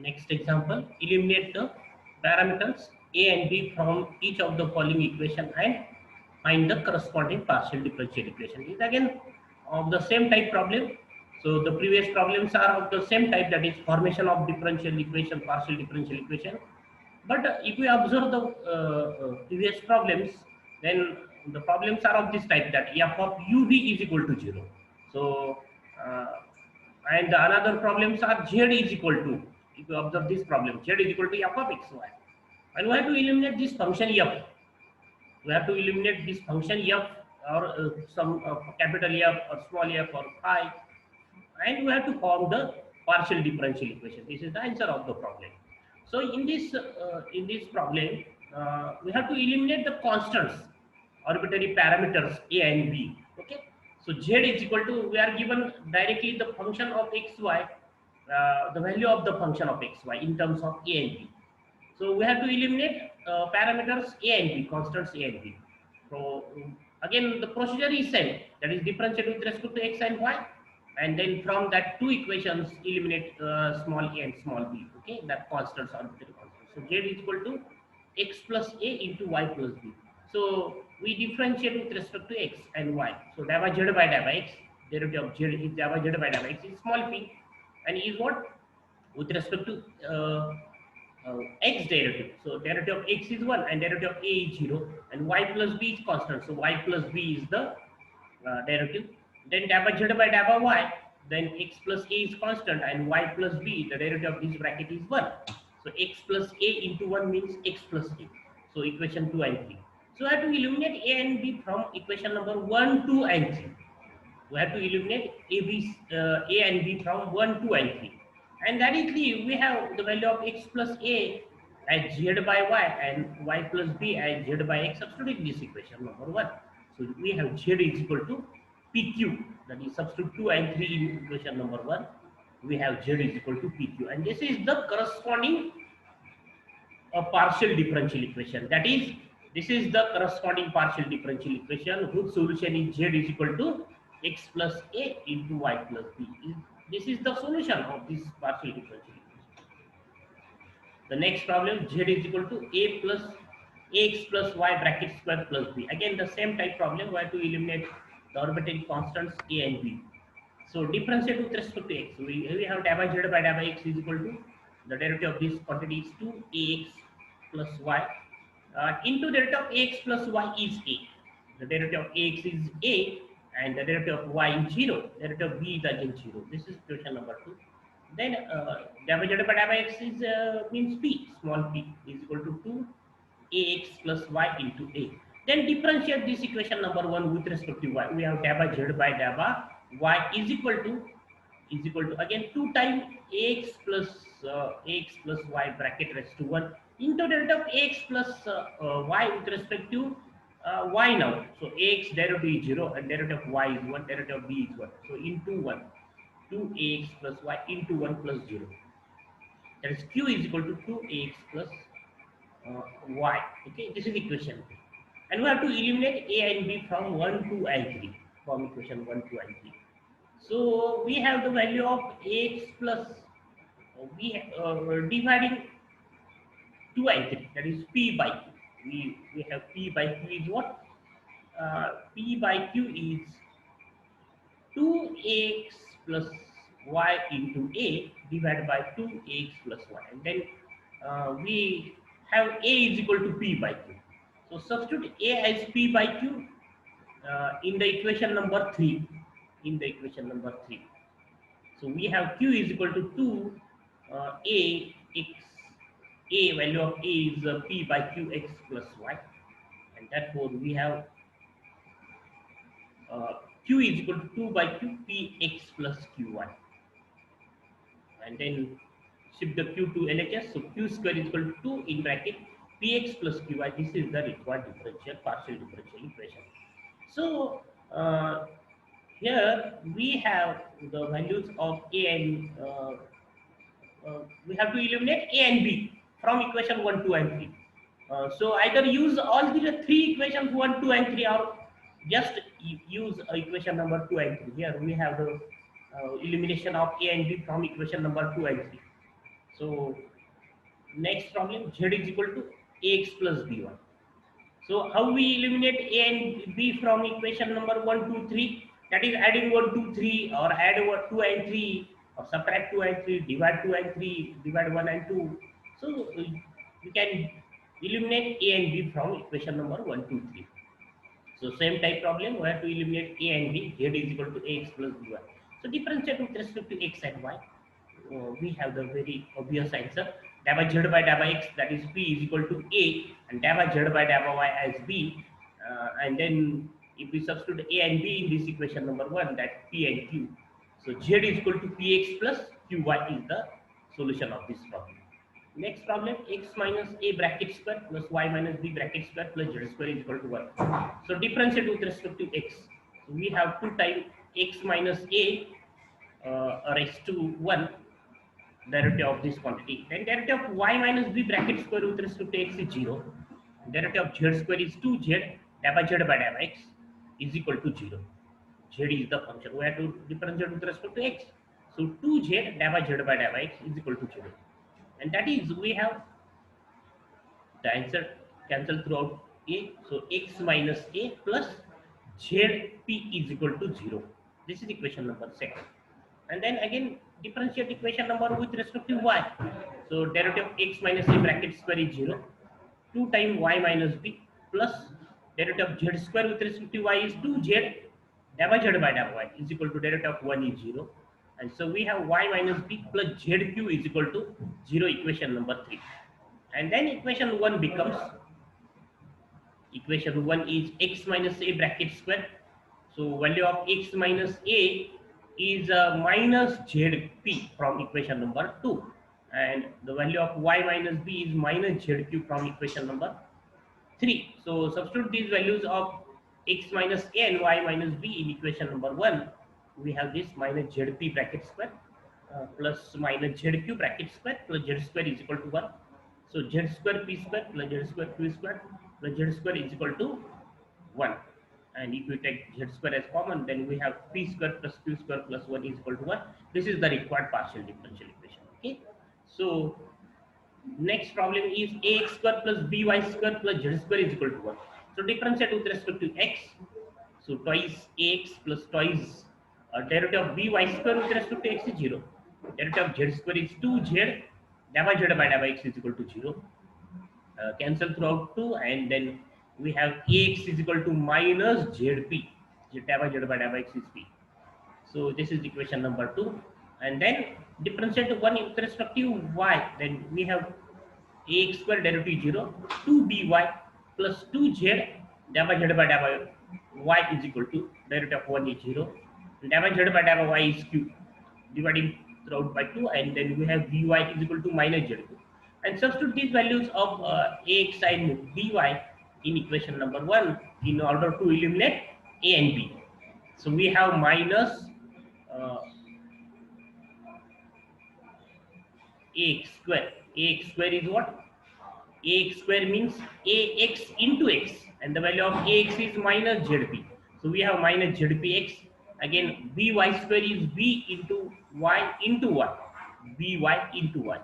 Next example, eliminate the parameters a and b from each of the following equation and find the corresponding partial differential equation. Is again of the same type problem. So the previous problems are of the same type, that is formation of differential equation, partial differential equation. But if we observe the previous problems, then the problems are of this type, that f of uv is equal to 0. So uh, and the another problems are z is equal to, if you observe this problem, z is equal to f of x y, and we have to eliminate this function f. We have to eliminate this function f, or some capital F or small f or phi, and we have to form the partial differential equation. This is the answer of the problem. So in this problem, we have to eliminate the constants, arbitrary parameters a and b. Okay, so z is equal to, we are given directly the function of xy, the value of the function of xy in terms of a and b. So we have to eliminate parameters a and b, constants a and b. So again, the procedure is same, that is differentiate with respect to x and y, and then from that two equations eliminate small a and small b. Okay, that constants, arbitrary constants. So z is equal to x plus a into y plus b. So we differentiate with respect to x and y. So dou by z by dou by x, derivative of z is dou by z by dou by x is small p, and is what, with respect to x derivative. So derivative of x is 1 and derivative of a is 0, and y plus b is constant. So y plus b is the derivative. Then dou by z by dou by y, then x plus a is constant and y plus b, the derivative of this bracket is 1. So x plus a into 1 means x plus a. So equation 2 and 3. So I have to eliminate a and b from equation number 1, 2 and 3. We have to eliminate a and b from 1, 2 and 3. And that is the, we have the value of x plus a as z by y and y plus b as z by x, substitute in this equation number 1. So we have z is equal to pq, that is substitute 2 and 3 in equation number 1. We have z is equal to pq, and this is the corresponding partial differential equation. That is, this is the corresponding partial differential equation whose solution is z is equal to x plus a into y plus b. This is the solution of this partial differential equation. The next problem, z is equal to a plus ax plus y bracket square plus b. Again, the same type problem, we have to eliminate the arbitrary constants a and b. So differentiate with respect to x. We have dou by z by dou by x is equal to, the derivative of this quantity is 2ax plus y into derivative of ax plus y is a. The derivative of ax is a and the derivative of y is 0. Derivative of b is again 0. This is equation number 2. Then dou by z by dou by x is means p, small p is equal to 2ax plus y into a. Then differentiate this equation number 1 with respect to y. We have dou by z by dou by y is equal to again 2 times ax plus y bracket raised to 1 into derivative of ax plus y with respect to y now. So ax derivative is 0 and derivative of y is 1, derivative of b is 1. So into 1, 2ax plus y into 1 plus 0. That is q is equal to 2ax plus y. Okay, this is equation 2. And we have to eliminate a and b from 1, 2 and 3, from equation 1, 2 and 3. So we have the value of ax plus, we dividing 2 and 3, that is p by q. We have p by q is what? P by q is 2x plus y into a divided by 2x plus y. And then we have a is equal to p by q. So substitute a as p by q in the equation number 3. So we have q is equal to 2 a x, a value of a is p by q x plus y, and therefore we have q is equal to 2 by q p x plus qy, and then shift the q to LHS. So q square is equal to 2 in bracket px plus qy. This is the required partial differential equation. So here we have the values of a and we have to eliminate a and b from equation 1, 2 and 3. So either use all the 3 equations 1, 2 and 3, or just use equation number 2 and 3. Here we have the elimination of a and b from equation number 2 and 3. So next problem, z is equal to ax plus by. So how we eliminate a and b from equation number 1, 2, 3? That is adding 1, 2, 3, or add 1, 2 and 3, or subtract 2 and 3, divide 2 and 3, divide 1 and 2. So we can eliminate a and b from equation number 1, 2, 3. So same type problem, we have to eliminate a and b. Z is equal to ax plus by. So differentiate with respect to x and y. We have the very obvious answer. Dabba z by dabba x, that is p is equal to a, and dabba z by dabba y as b. And then if we substitute a and b in this equation number 1, that p and q. So z is equal to px plus qy is the solution of this problem. Next problem, x minus a bracket square plus y minus b bracket square plus z square is equal to 1. So differentiate with respect to x. So we have 2 times x minus a raised to 1 derivative of this quantity. Then derivative of y minus b bracket square with respect to x is 0. Derivative of z square is 2z dabba z by dabba x is equal to 0. Z is the function. We have to differentiate with respect to x. So 2z dabba z by dabba x is equal to 0. And that is, we have the answer cancel throughout a. So x minus a plus zp is equal to 0. This is equation number 2. And then again differentiate equation number with respect to y. So derivative of x minus a bracket square is 0. 2 times y minus b plus derivative of z square with respect to y is 2z dabba z by dabba y is equal to derivative of 1 is 0. And so we have y minus b plus zq is equal to 0, equation number 3. And then equation 1 becomes, equation 1 is x minus a bracket square. So value of x minus a is minus zp from equation number 2. And the value of y minus b is minus zq from equation number 3. So substitute these values of x minus a and y minus b in equation number 1. We have this minus zp bracket square plus minus zq bracket square plus z square is equal to 1. So z square p square plus z square q square plus z square is equal to 1. And if we take z square as common, then we have p square plus q square plus 1 is equal to 1. This is the required partial differential equation. Okay. So next problem is ax square plus by square plus z square is equal to 1. So differentiate with respect to x. So twice ax plus twice derivative of by square with respect to x is 0. Derivative of z square is 2z dabba z by dabba x is equal to 0. Cancel throughout 2, and then we have ax is equal to minus zp. Dabba z by dabba x is p. So this is equation number 2. And then differentiate 1 with respect to y. Then we have ax square derivative 0, 2by plus 2z dabba z by dabba y is equal to derivative of 1 is 0. Dabba z by dabba y is q, dividing throughout by 2, and then we have by is equal to minus z2. And substitute these values of ax and by in equation number 1 in order to eliminate a and b. So we have minus ax square. Ax square is what? Ax square means ax into x, and the value of ax is minus zp. So we have minus zpx. Again, by square is b into y into y, by into y,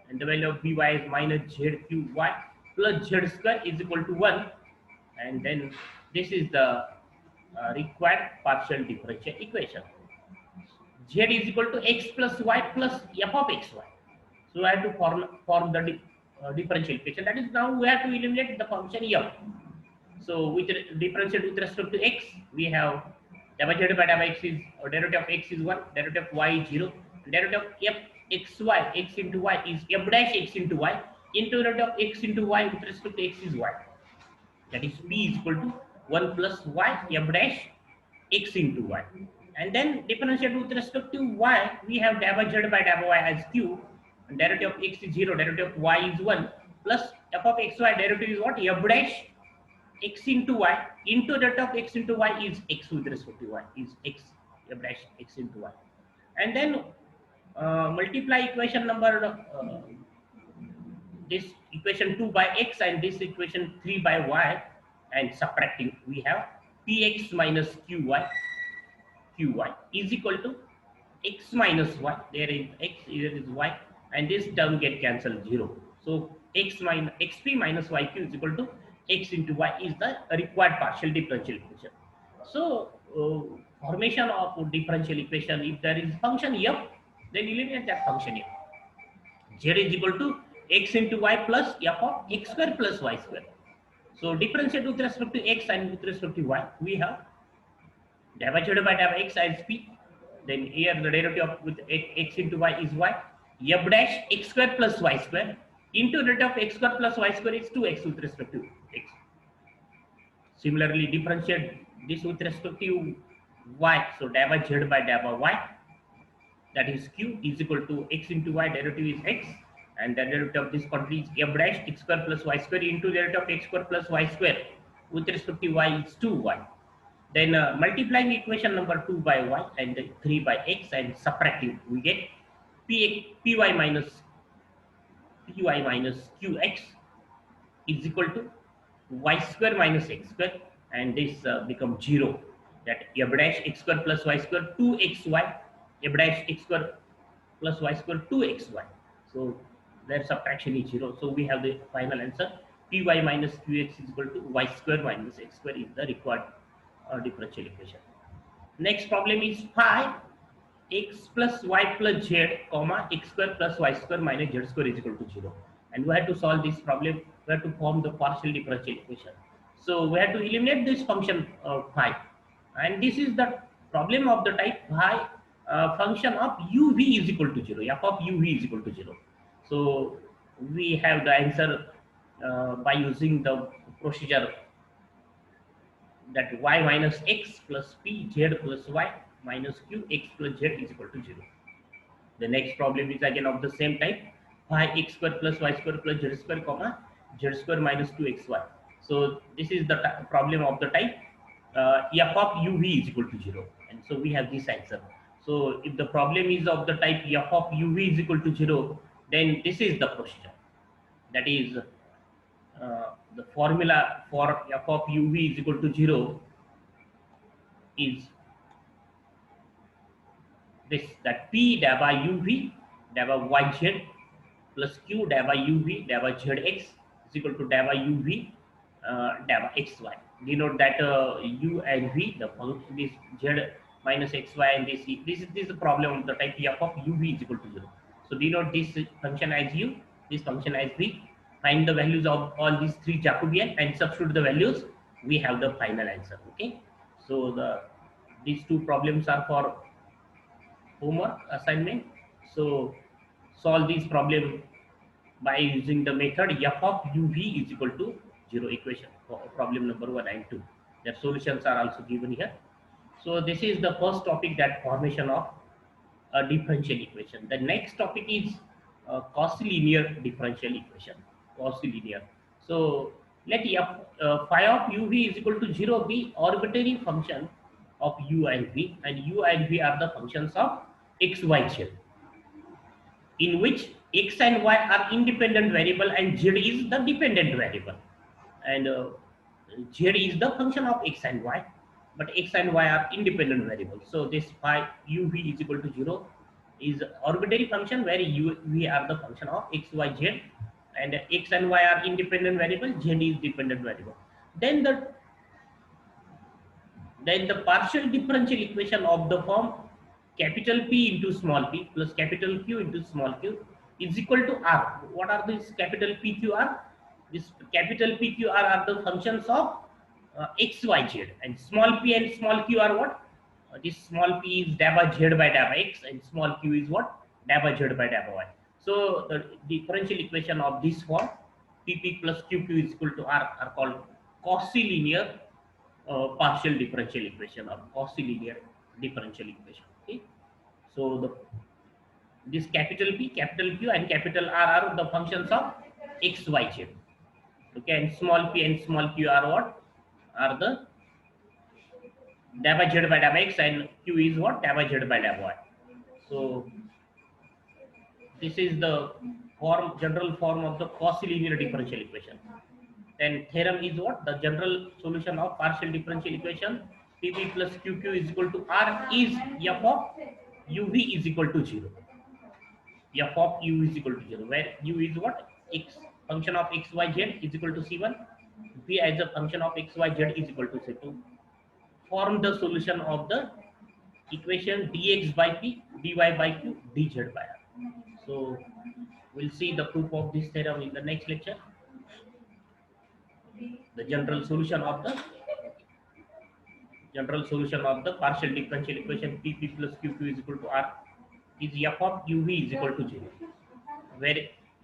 and the value of by is minus zqy plus z square is equal to 1. And then this is the required partial differential equation. Z is equal to x plus y plus f of xy. So I have to form the differential equation. That is, now we have to eliminate the function f. So with differentiate with respect to x, we have dabba z by dabba x is, or derivative of x is 1, derivative of y is 0, derivative of f xy, x into y is f dash x into y, into derivative of x into y with respect to x is y. That is p is equal to 1 plus y f dash x into y. And then differentiate with respect to y, we have dabba z by dabba y as q, and derivative of x is 0, derivative of y is 1, plus f of xy derivative is what? F dash x into y, into derivative of x into y is x with respect to y, is x, f dash x into y. And then multiply equation number this equation 2 by x and this equation 3 by y, and subtracting, we have px minus qy is equal to x minus y, there is x, here is y, and this term get cancelled 0. So x minus xp minus yq is equal to x into y is the required partial differential equation. So formation of differential equation, if there is function f, then eliminate that function f. Z is equal to x into y plus f of x square plus y square. So differentiate with respect to x and with respect to y, we have divided by x as p. Then here the derivative of with x into y is y. F dash x square plus y square into derivative of x square plus y square is 2x with respect to x. Similarly, differentiate this with respect to y. So divided by y, that is q is equal to x into y, derivative is x, and the derivative of this quantity is f dash x square plus y square into derivative of x square plus y square with respect to y is 2y. Then multiplying equation number 2 by y and 3 by x and subtracting, we get py minus qx is equal to y square minus x square, and this becomes 0. That f dash x square plus y square 2xy, f dash x square plus y square 2xy. So their subtraction is 0. So we have the final answer. Py minus qx is equal to y square minus x square is the required differential equation. Next problem is phi x plus y plus z comma x square plus y square minus z square is equal to 0. And we have to solve this problem. We have to form the partial differential equation. So we have to eliminate this function phi, and this is the problem of the type phi function of uv is equal to 0. F of uv is equal to 0. So we have the answer by using the procedure that y minus x plus p z plus y minus q x plus z is equal to 0. The next problem is again of the same type, phi x square plus y square plus z square comma z square minus 2xy. So this is the problem of the type f of uv is equal to 0, and so we have this answer. So if the problem is of the type f of uv is equal to 0, then this is the procedure. That is the formula for f of uv is equal to 0 is this, that p da by uv da by yz plus q da by uv da by zx is equal to da by uv da by xy. Denote that u and v, the function this z minus xy, and this is the problem of the type f of uv is equal to 0. So denote this function as u, this function as v. Find the values of all these three Jacobian and substitute the values. We have the final answer. Okay. So these two problems are for homework assignment. So solve this problem by using the method f of uv is equal to 0 equation for problem number 1 and 2. Their solutions are also given here. So this is the first topic, that formation of a differential equation. The next topic is Cauchy linear differential equation. Cauchy linear. So let phi of uv is equal to 0 be arbitrary function of u and v, and u and v are the functions of x, y, z, in which x and y are independent variable and z is the dependent variable, and z is the function of x and y, but x and y are independent variables. So this phi uv is equal to 0 is arbitrary function where u v are the function of x, y, z, and x and y are independent variable, z is dependent variable. Then the partial differential equation of the form capital P into small p plus capital Q into small q is equal to R. What are these capital P, Q, R? This capital P, Q, R are the functions of x, y, z, and small p and small q are what? This small p is da by z by da by x, and small q is what? Da by z by da by y. So the differential equation of this form Pp plus Qq is equal to R are called Cauchy linear partial differential equation or Cauchy linear differential equation. Okay. So this capital P, capital Q, and capital R are the functions of x, y, z. Okay, and small p and small q are what? Are the da by z by da by x, and q is what? Da by z by da by y. So this is the general form of the Cauchy linear differential equation. Then theorem is what? The general solution of partial differential equation Pp plus Qq is equal to R is f of uv is equal to 0. f of u is equal to 0, where u is what? X, function of x, y, z is equal to c1, v as a function of x, y, z is equal to c2. Form the solution of the equation dx by p, dy by q, dz by r. So we'll see the proof of this theorem in the next lecture. The general solution of the partial differential equation pp plus qq is equal to r is f of uv is equal to 0, where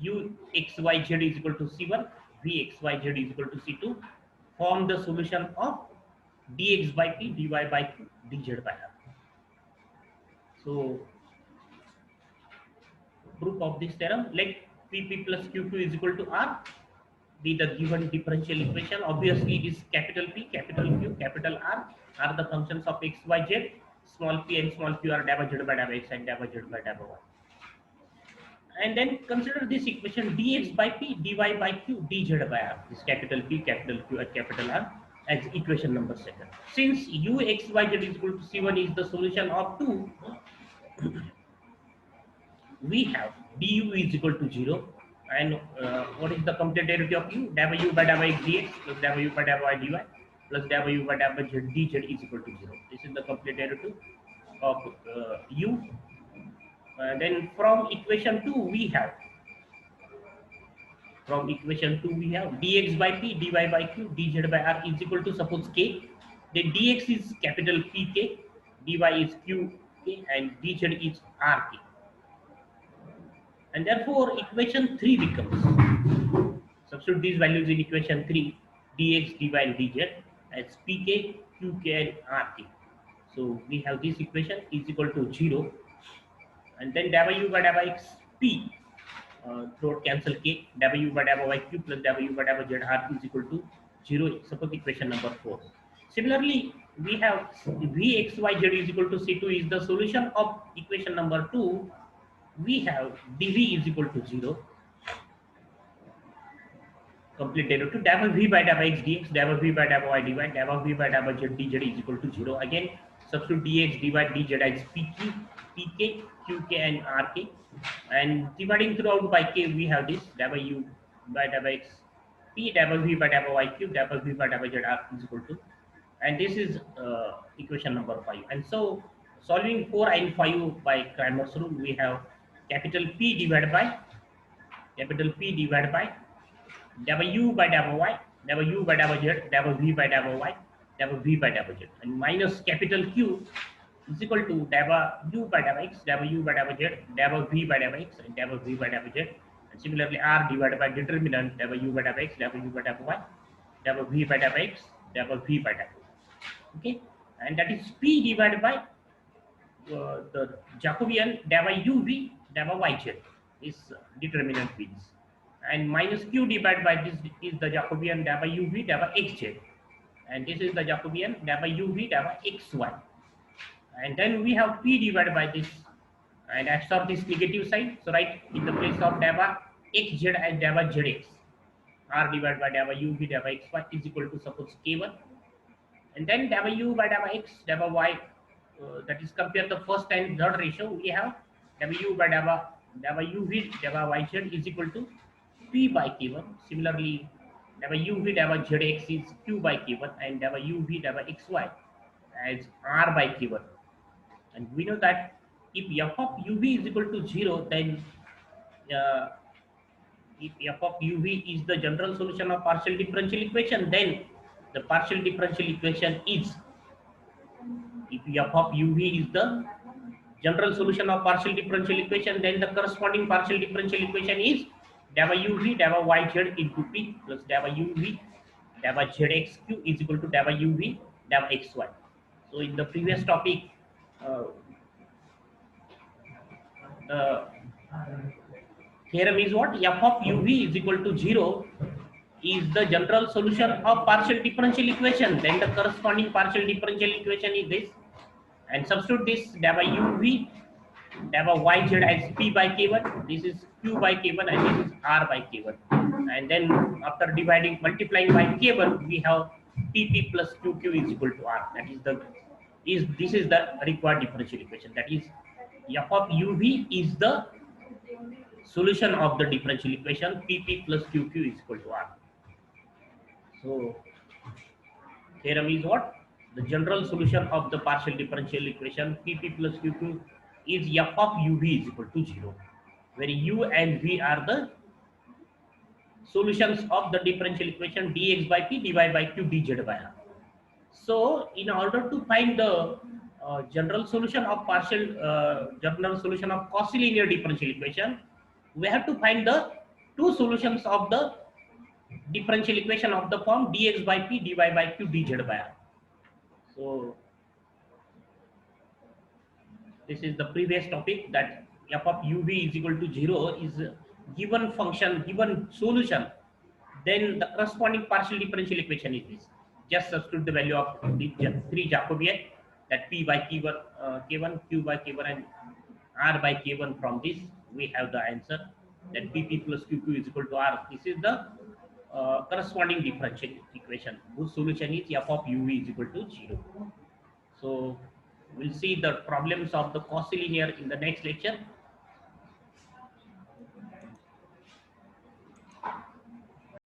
u x y z is equal to c1, v x y z is equal to c2. Form the solution of dx by p, dy by q, dz by r. So proof of this theorem, let pp plus qq is equal to r be the given differential equation. Obviously it is capital P, capital Q, capital R are the functions of x, y, z. Small p and small q are dava z by dava x and dava z by dava y. And then consider this equation dx by p, dy by q, dz by r. This capital P, capital Q and capital R as equation number 2. Since u x y z is equal to c1 is the solution of 2, we have du is equal to 0, and what is the complete derivative of u? Dava u by dava x dx plus dava u by dava y dy plus dava u by dava z dz is equal to 0. This is the complete derivative of u. Then from equation 2 we have dx by p, dy by q, dz by r is equal to, suppose k, then dx is capital Pk, dy is qk, and dz is rk. And therefore equation 3 becomes, substitute these values in equation 3, dx, dy and dz as pk, qk and rk. So we have this equation is equal to 0, and then dava u by dava x p, through cancel k, dava u by dava y q plus dava u by dava z r is equal to 0, suppose equation number 4. Similarly, we have vxyz is equal to c2 is the solution of equation number 2. We have dv is equal to 0, complete derivative dava v by dava x dx, dava v by dava y dy, dava v by dava z dz is equal to 0. Again substitute dx, dy, dz as pq, pk, qk and rk, and dividing throughout by k we have this dava u by dava x p, dava v by dava y q, dava v by dava z r is equal to, and this is equation number 5. And so solving 4 and 5 by Cramer's rule, we have capital P divided by dava u by dava y, dava u by dava z, dava v by dava y, dava v by dava z, and minus capital Q is equal to dava u by dava x, dava u by dava z, dava v by dava x, and dava v by dava z. And similarly R divided by determinant dava u by dava x, dava u by dava y, dava v by dava x, dava v by dava y. Okay, and that is P divided by the Jacobian dava uv dava yz is determinant P's, and minus q divided by this is the Jacobian dava uv dava xz, and this is the Jacobian dava uv dava xy. And then we have p divided by this, and absorb this negative side, so write in the place of dava xz as dava zx, r divided by dava uv dava xy is equal to, suppose k1, and then dava u by dava x dava y, that is compare the first and third ratio. We have dava u by dava uv dava yz is equal to p by k1. Similarly, dava uv dava zx is q by k1, and dava uv dava xy as r by k1. And we know that if f of uv is equal to 0, then if f of uv is the general solution of partial differential equation, then the partial differential equation is, if f of uv is the general solution of partial differential equation, then the corresponding partial differential equation is dava uv dava yz into p plus dava uv dava zxq is equal to dava uv dava xy. So in the previous topic, the theorem is what? F of uv is equal to 0 is the general solution of partial differential equation. Then the corresponding partial differential equation is this, and substitute this dava uv dava yz as p by k1, this is q by k1, and this is r by k1. And then after dividing, multiplying by k1, we have pp plus qq is equal to r. That is this is the required differential equation. That is f of uv is the solution of the differential equation PP plus QQ is equal to R. So theorem is what? The general solution of the partial differential equation PP plus QQ is f of uv is equal to 0, where u and v are the solutions of the differential equation dx by p dy by q dz by r. So in order to find the general solution of Cauchy linear differential equation, we have to find the two solutions of the differential equation of the form dx by p dy by q dz by r. So this is the previous topic, that f of uv is equal to 0 is a given function, given solution, then the corresponding partial differential equation is this. Just substitute the value of the three Jacobian, that p by k1, k1, q by k1 and r by k1. From this we have the answer, that pp plus qq is equal to r. This is the corresponding differential equation whose solution is f of uv is equal to 0. So we'll see the problems of the Cauchy linear in the next lecture.